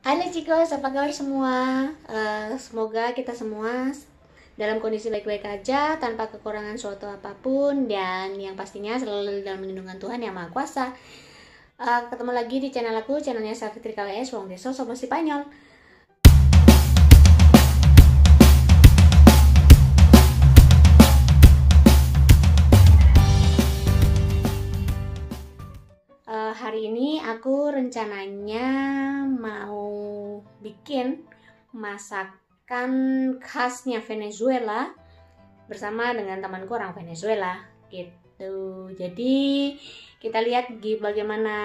Halo chicos, apa kabar semua? Semoga kita semua dalam kondisi baik-baik aja, tanpa kekurangan suatu apapun, dan yang pastinya selalu dalam lindungan Tuhan Yang Maha Kuasa. Ketemu lagi di channel aku, channelnya Safitri KWS, Wong Deso, Sobo Spanyol. Hari ini aku rencananya mau bikin masakan khasnya Venezuela bersama dengan temanku orang Venezuela gitu. Jadi kita lihat bagaimana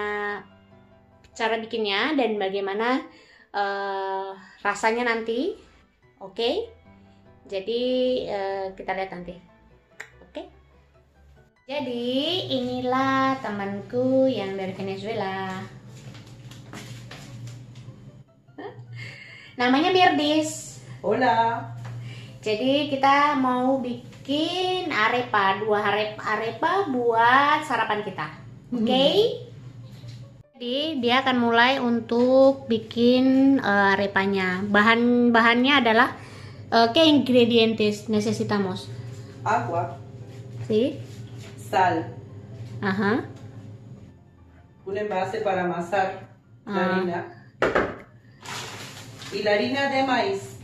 cara bikinnya dan bagaimana rasanya nanti. Oke? Jadi kita lihat nanti. Jadi inilah temanku yang dari Venezuela. Namanya Mirdis. Hola. Jadi kita mau bikin arepa, dua arepa buat sarapan kita. Oke? Jadi dia akan mulai untuk bikin arepanya. Bahannya adalah ¿qué ingredientes necesitamos? Agua, ¿Sí? sal, Ajá. un envase para amasar la harina y la harina de maíz.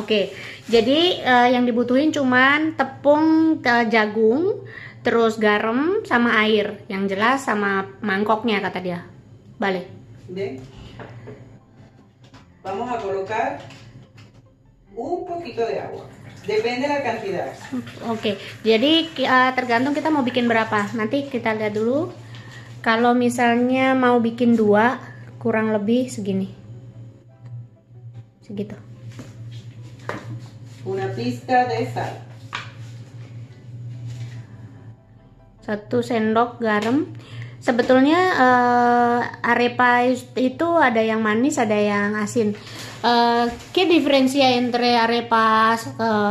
Oke. Jadi yang dibutuhin cuman tepung jagung, terus garam sama air. Yang jelas sama mangkoknya kata dia. Vale. Bien. Vamos a colocar un poquito de agua. Depende de la cantidad. Oke. Jadi tergantung kita mau bikin berapa. Nanti kita lihat dulu. Kalau misalnya mau bikin 2, kurang lebih segini. Segitu. Una pizca de sal. 1 sendok garam. Sebetulnya arepa itu ada yang manis, ada yang asin. ¿Qué diferencia entre arepa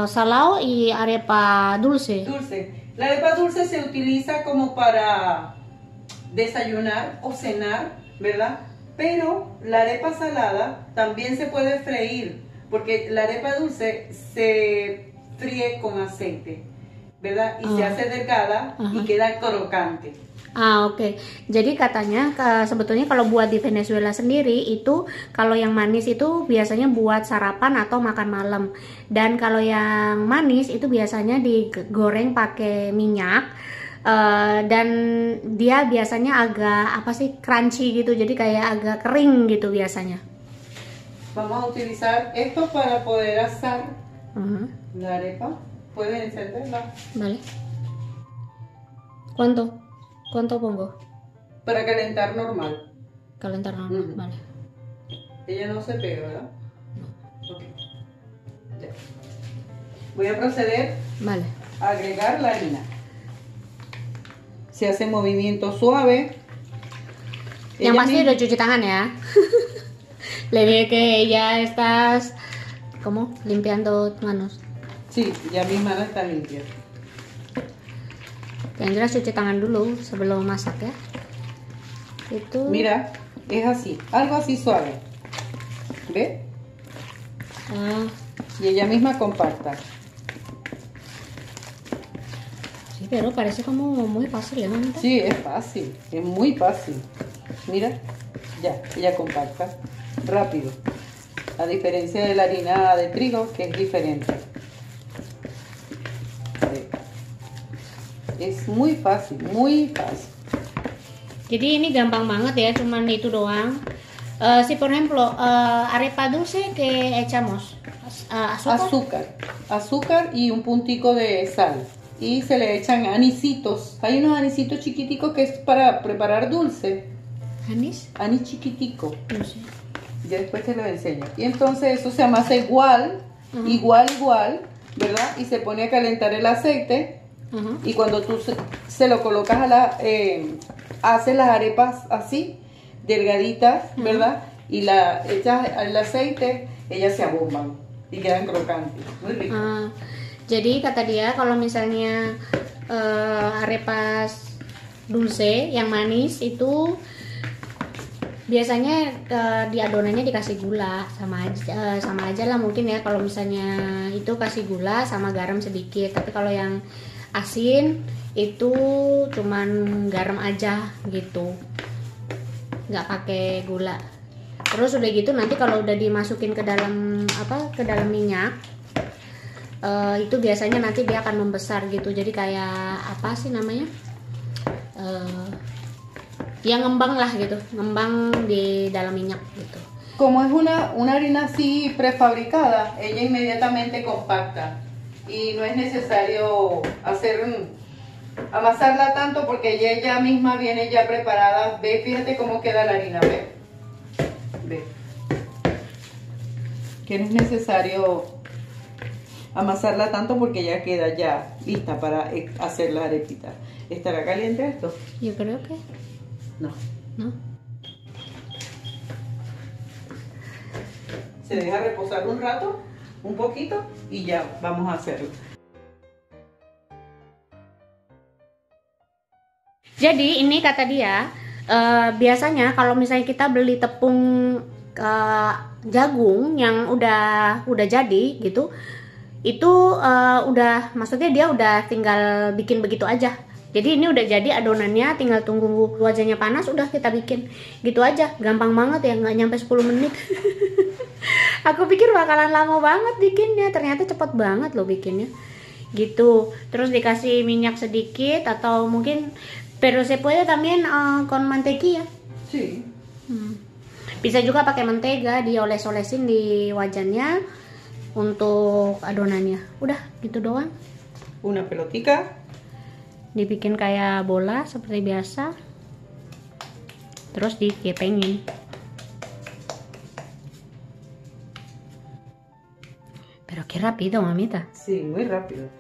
salado y arepa dulce? Dulce. La arepa dulce se utiliza como para desayunar o cenar, ¿verdad? Pero la arepa salada también se puede freír, porque la arepa dulce se fríe con aceite, ¿verdad? Y se hace delgada y queda crocante. Oke. Jadi katanya sebetulnya kalau buat di Venezuela sendiri itu kalau yang manis itu biasanya buat sarapan atau makan malam. Dan kalau yang manis itu biasanya digoreng pakai minyak. Dan dia biasanya agak crunchy gitu. Jadi kayak agak kering gitu biasanya. Vamos a utilizar esto para poder asar la arepa. Pueden encenderla. Vale. ¿Cuánto pongo? Para calentar normal. Calentar normal, vale. Ella no se pega, ¿verdad? No. Okay. Ya. Voy a proceder a agregar la harina. Se hace movimiento suave. Yang pasti udah cuci tangan ya. Le ve que ya estás limpiando manos. Sí, ya mis manos están limpias. Yang jelas cuci tangan dulu sebelum masak ya. Itu. Mira, es así, algo así suave. ¿Ve? Y ella misma compacta. Sí, pero parece como muy fácil, ¿no? Sí, es fácil, es muy fácil. Mira, ya, ella compacta rápido. A diferencia de la harina de trigo, que es diferente. Es muy fácil, muy fácil. Jadi ini gampang banget ya, cuman itu doang. Si por ejemplo, arepa dulce que echamos azúcar y un puntico de sal. Y se le echan anisitos. Hay unos anisitos chiquiticos que es para preparar dulce. ¿Anís? Anís chiquitico. No sé. Ya después te lo enseño. Y entonces eso se amasa igual, ¿verdad? Y se pone a calentar el aceite. Y cuando tú se lo colocas haces las arepas así, delgaditas, ¿verdad? Y la echas al aceite, ellas se abomban y quedan crocantes, muy rico. Jadi kata dia kalau misalnya arepas dulce yang manis itu Biasanya di adonannya dikasih gula sama aja lah mungkin ya, kalau misalnya itu kasih gula sama garam sedikit. Tapi kalau yang asin itu cuman garam aja gitu, nggak pakai gula. Terus udah gitu nanti kalau udah dimasukin ke dalam minyak, itu biasanya nanti dia akan membesar gitu. Jadi kayak apa sih namanya? Ya ngembang lah gitu, ngembang di dalam minyak gitu. Como es una harina así prefabricada, ella inmediatamente compacta y no es necesario amasarla tanto porque ella misma viene ya preparada. Ve, fíjate cómo queda la harina, ve. Ve. Que no es necesario amasarla tanto porque ya queda ya lista para hacer la arepita. ¿Estará caliente esto? Yo creo que no. ¿No? Se deja reposar un rato, un poquito, y ya vamos a hacerlo. Jadi ini kata dia, biasanya kalau misalnya kita beli tepung jagung yang udah jadi gitu, itu udah, maksudnya dia udah tinggal bikin begitu aja. Jadi ini udah jadi adonannya, tinggal tunggu wajahnya panas, udah kita bikin gitu aja. Gampang banget ya, nggak nyampe 10 menit. Aku pikir bakalan lama banget bikinnya, ternyata cepet banget loh bikinnya gitu. Terus dikasih minyak sedikit atau mungkin, pero se puede también con mantequilla. Sí. Bisa juga pakai mentega, dioles-olesin di wajannya untuk adonannya. Udah gitu doang. Una pelotica. Dibikin kayak bola seperti biasa, terus dikepengin. Pero qué rápido, mamita. Sí, muy rápido.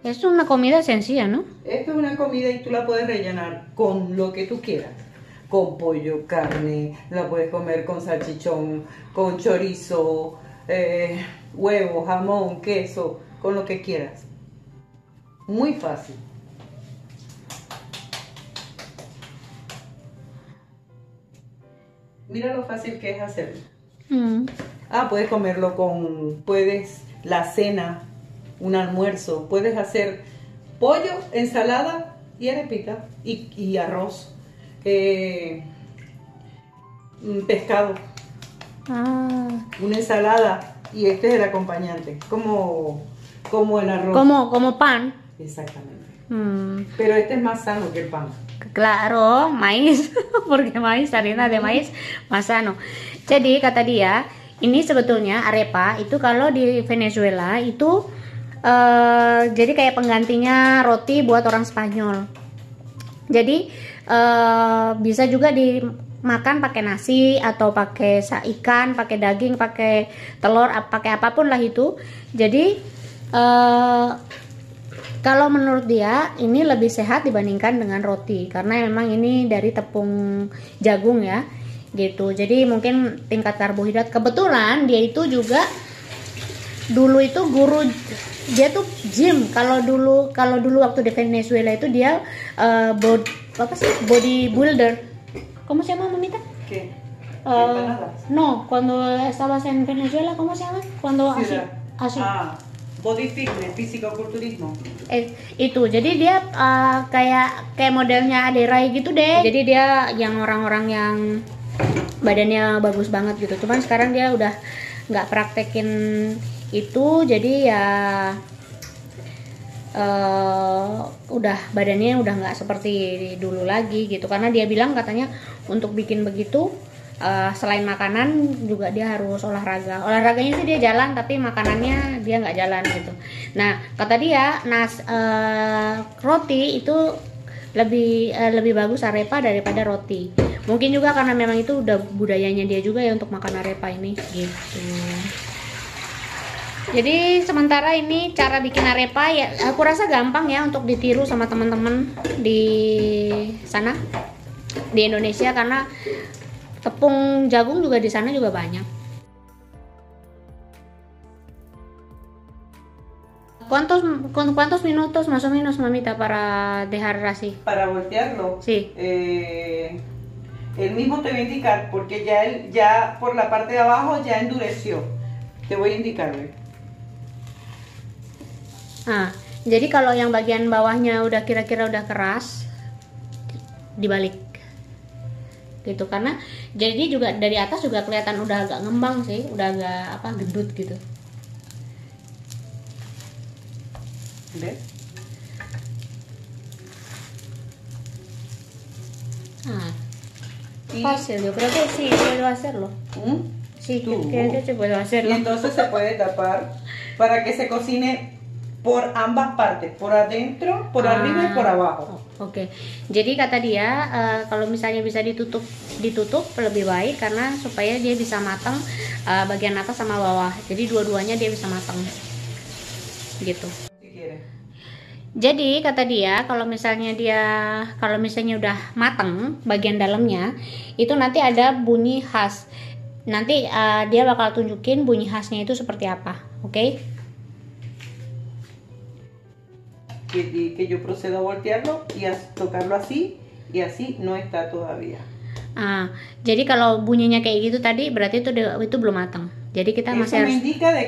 Es una comida sencilla, ¿no? Esto es una comida y tú la puedes rellenar con lo que tú quieras. Con pollo, carne, la puedes comer con salchichón, con chorizo, huevo, jamón, queso, con lo que quieras. Muy fácil. Mira lo fácil que es hacerlo. Puedes comerlo puedes la cena, un almuerzo, puedes hacer pollo, ensalada y arepita y arroz, pescado, una ensalada y este es el acompañante, como el arroz. Como pan. Exactamente. Pero este es más sano que el pan. Claro, maíz, porque maíz, harina de maíz más sano. Jadi kata dia, ini sebetulnya arepa itu kalau di Venezuela itu jadi kayak penggantinya roti buat orang Spanyol. Jadi bisa juga dimakan pakai nasi atau pakai ikan, pakai daging, pakai telur, pakai apapun lah itu. Jadi kalau menurut dia ini lebih sehat dibandingkan dengan roti karena memang ini dari tepung jagung ya gitu. Jadi mungkin tingkat karbohidrat, kebetulan dia itu juga dulu itu guru, dia tuh gym. Kalau dulu waktu di Venezuela itu dia bodybuilder. ¿Cómo se llama, mamita? ¿Qué? No, cuando estabas en Venezuela, ¿cómo se llama? Cuando así. Body fitness, fisicokulturismo. Itu, jadi dia kayak modelnya Ade Rai gitu deh. Jadi dia yang orang-orang yang badannya bagus banget gitu. Cuman sekarang dia udah nggak praktekin itu, jadi ya udah badannya udah nggak seperti dulu lagi gitu. Karena dia bilang katanya untuk bikin begitu, selain makanan juga dia harus olahraga. Olahraganya sih dia jalan, tapi makanannya dia nggak jalan gitu. Nah kata dia roti itu lebih bagus arepa daripada roti. Mungkin juga karena memang itu udah budayanya dia juga ya untuk makan arepa ini gitu. Jadi sementara ini cara bikin arepa ya aku rasa gampang ya untuk ditiru sama teman-teman di sana di Indonesia, karena tepung jagung juga di sana juga banyak. ¿Cuántos minutos más o menos, mamita, para dejar así? Para voltearlo. Sí. él mismo te va a indicar, porque ya, ya por la parte de abajo ya endureció. Te voy a indicar, ¿ves? Nah, jadi kalau yang bagian bawahnya udah kira-kira udah keras, dibalik gitu, karena jadi juga dari atas juga kelihatan udah agak ngembang sih, udah agak apa gendut gitu. ¿Ves? Ah, fácil, yo creo que sí puedo hacerlo. Sí, creo que sí puedo Y hacerlo. entonces se puede tapar para que se cocine por ambas partes, por adentro, por arriba y por abajo. Oke. Jadi kata dia kalau misalnya bisa ditutup lebih baik, karena supaya dia bisa matang bagian atas sama bawah. Jadi dua-duanya dia bisa matang. Gitu. Si quieres. Jadi kata dia kalau misalnya udah matang bagian dalamnya, itu nanti ada bunyi khas. Nanti dia bakal tunjukin bunyi khasnya itu seperti apa. Oke? Que yo procedo a voltearlo y a tocarlo así, y así no está todavía. Jadi kalau bunyinya kayak gitu tadi berarti itu belum matang. Jadi kita Eso masih me harus indica de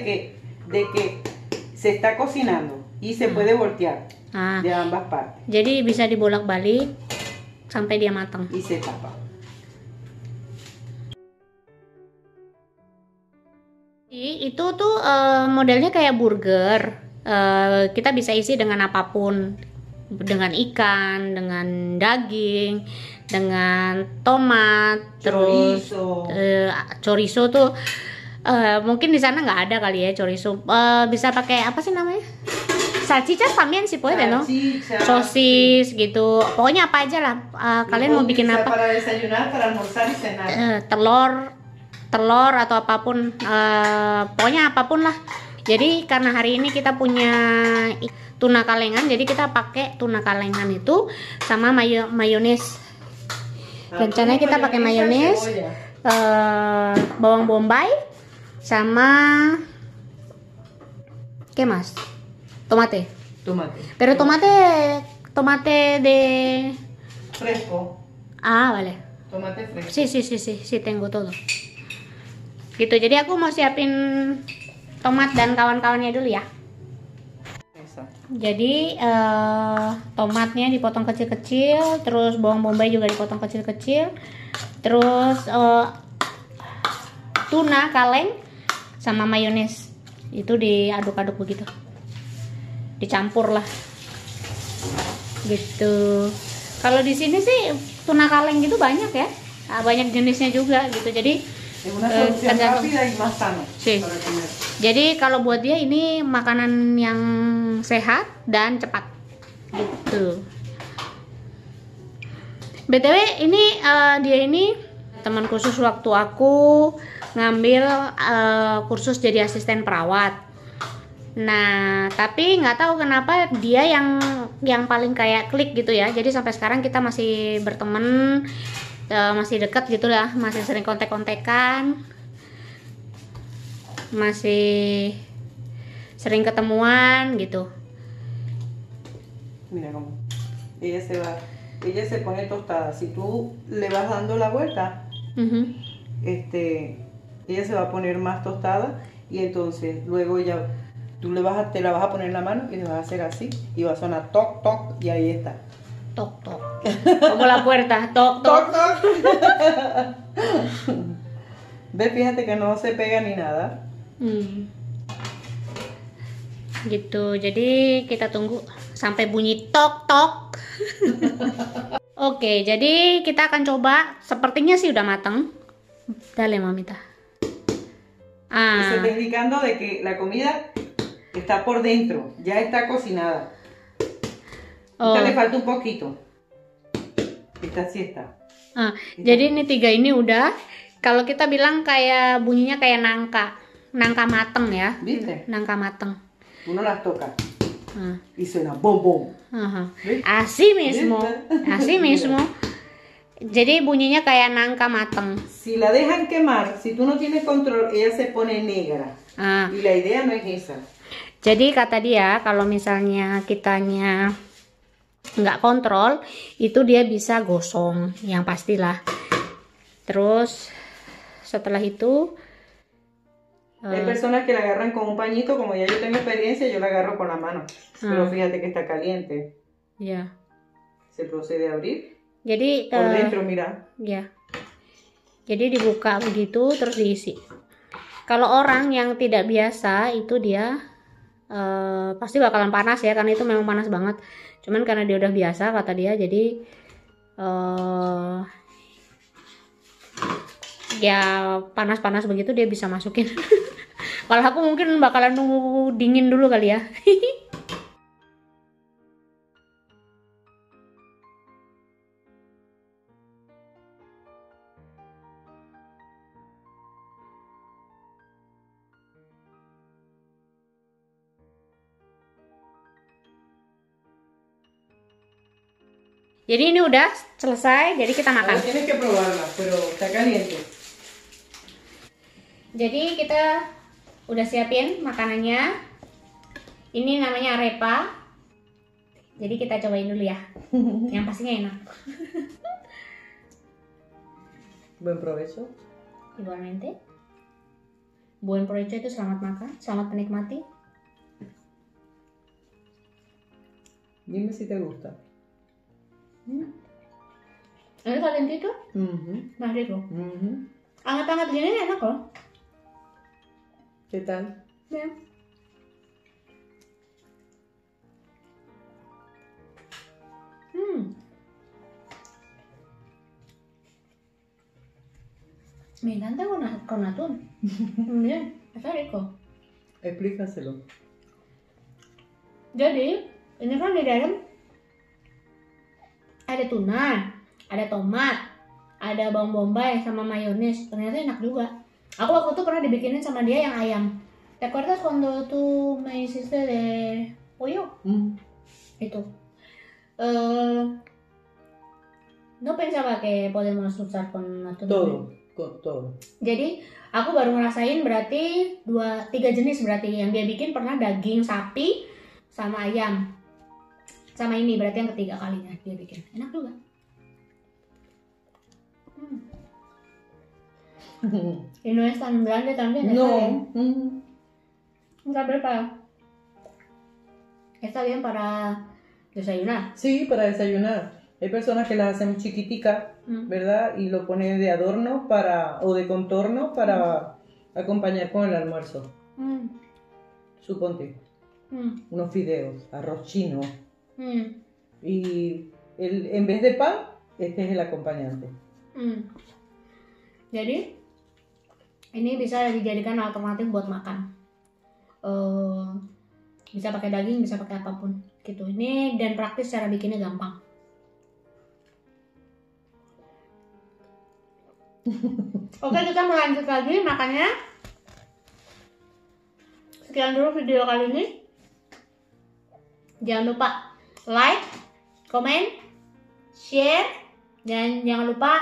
que se está cocinando y se puede voltear de ambas partes. Jadi bisa dibolak-balik sampai dia matang. Y se tapa. Itu tuh modelnya kayak burger. Kita bisa isi dengan apapun, dengan ikan, dengan daging, dengan tomat, terus chorizo tuh mungkin di sana nggak ada kali ya chorizo. Bisa pakai apa sih namanya? Salchichas también sih puede, no? Sosis gitu. Pokoknya apa aja lah. Kalian mau bikin apa? Para desayunar, para almorzar y cenar. Telur atau apapun. Pokoknya apapun lah. Jadi karena hari ini kita punya tuna kalengan, jadi kita pakai tuna kalengan itu sama mayones. Rencananya kita pakai mayones, bawang bombay, sama ¿qué más? Tomate. Pero tomate de fresco. Vale. Tomate fresco. Sí, tengo todo. Gitu. Jadi aku mau siapin tomat dan kawan-kawannya dulu ya. Jadi tomatnya dipotong kecil-kecil, terus bawang bombay juga dipotong kecil-kecil, terus tuna kaleng sama mayones itu diaduk-aduk begitu, dicampur lah gitu. Kalau di sini sih tuna kaleng gitu banyak ya, banyak jenisnya juga gitu. Jadi tergantung. Sí. Jadi kalau buat dia ini makanan yang sehat dan cepat gitu. BTW ini dia ini teman khusus waktu aku ngambil kursus jadi asisten perawat. Nah, tapi nggak tahu kenapa dia yang paling kayak klik gitu ya. Jadi sampai sekarang kita masih berteman, masih dekat gitulah, masih sering kontek-kontekan, masih sering ketemuan gitu. Mira cómo ella se pone tostada. Si tú le vas dando la vuelta, ella se va a poner más tostada, y entonces luego ella, te la vas a poner en la mano y le vas a hacer así y va a sonar toc toc, y ahí está. Toc toc. Como la puerta, toc toc. Toc toc. Ve, fíjate que no se pega ni nada. Gitu. Jadi kita tunggu sampai bunyi tok tok. Oke, jadi kita akan coba. Sepertinya sih udah matang. Dale, mamita. Se está indicando de que la comida está por dentro, ya está cocinada. Esta le falta un poquito. Esta sí está. Jadi ini 3 ini udah. Kalau kita bilang kayak bunyinya kayak nangka mateng ya. ¿Viste? Nangka mateng. Uno las toca y suena bom bom. Así mismo. Jadi bunyinya kayak nangka mateng. Si la dejan quemar, si tú no tienes control, ella se pone negra. Y la idea no es esa. Jadi kata dia kalau misalnya kitanya nggak kontrol, itu dia bisa gosong, yang pastilah. Terus setelah itu hay personas que la agarran con un pañito, como ya yo tengo experiencia, yo la agarro con la mano. Pero fíjate que está caliente. Ya. Se procede a abrir. Jadi por dentro, mira. Ya. Jadi dibuka begitu terus diisi. Kalau orang yang tidak biasa itu dia pasti bakalan panas ya, karena itu memang panas banget. Cuman karena dia udah biasa kata dia, jadi ya panas-panas begitu dia bisa masukin. Kalau aku mungkin bakalan nunggu dingin dulu kali ya. Jadi ini udah selesai, jadi kita makan. Tienes que probarla, pero está caliente. Jadi kita udah siapin makanannya. Ini namanya arepa. Jadi kita cobain dulu ya. Yang pastinya enak. Buen provecho. Igualmente. Buen provecho itu selamat makan, selamat menikmati. Dime si te gusta. Ini calentito, más rico. Hangat-hangat gini enak loh. ¿Qué tal? Bien. Me encanta con atún. Bien, está rico. Explícaselo. Jadi, ini kan di dalam ada tuna, ada tomat, ada bawang bombay sama mayones. Ternyata enak juga. Aku waktu itu pernah dibikinin sama dia yang ayam. ¿Te acuerdas cuando tú me hiciste de pollo? Itu. No pensaba que podemos usar con atún. Con todo. Jadi aku baru ngerasain berarti 3 jenis berarti. Yang dia bikin pernah daging sapi sama ayam. Sama ini berarti yang ketiga kalinya dia bikin. Enak juga. Y no es tan grande también. No. Está bien está bien para desayunar. Sí, para desayunar. Hay personas que las hacen chiquitica, ¿verdad? Y lo ponen de adorno o de contorno para acompañar con el almuerzo. Suponte. Unos fideos, arroz chino. Y en vez de pan, este es el acompañante. Jadi ini bisa dijadikan alternatif buat makan. Bisa pakai daging, bisa pakai apapun gitu. Ini dan praktis, cara bikinnya gampang. Oke, kita melanjut lagi makannya. Sekian dulu video kali ini. Jangan lupa like, comment, share, dan jangan lupa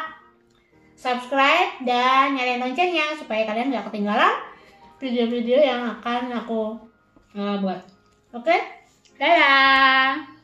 subscribe dan nyalain loncengnya supaya kalian gak ketinggalan video-video yang akan aku buat. Oke? Dadah!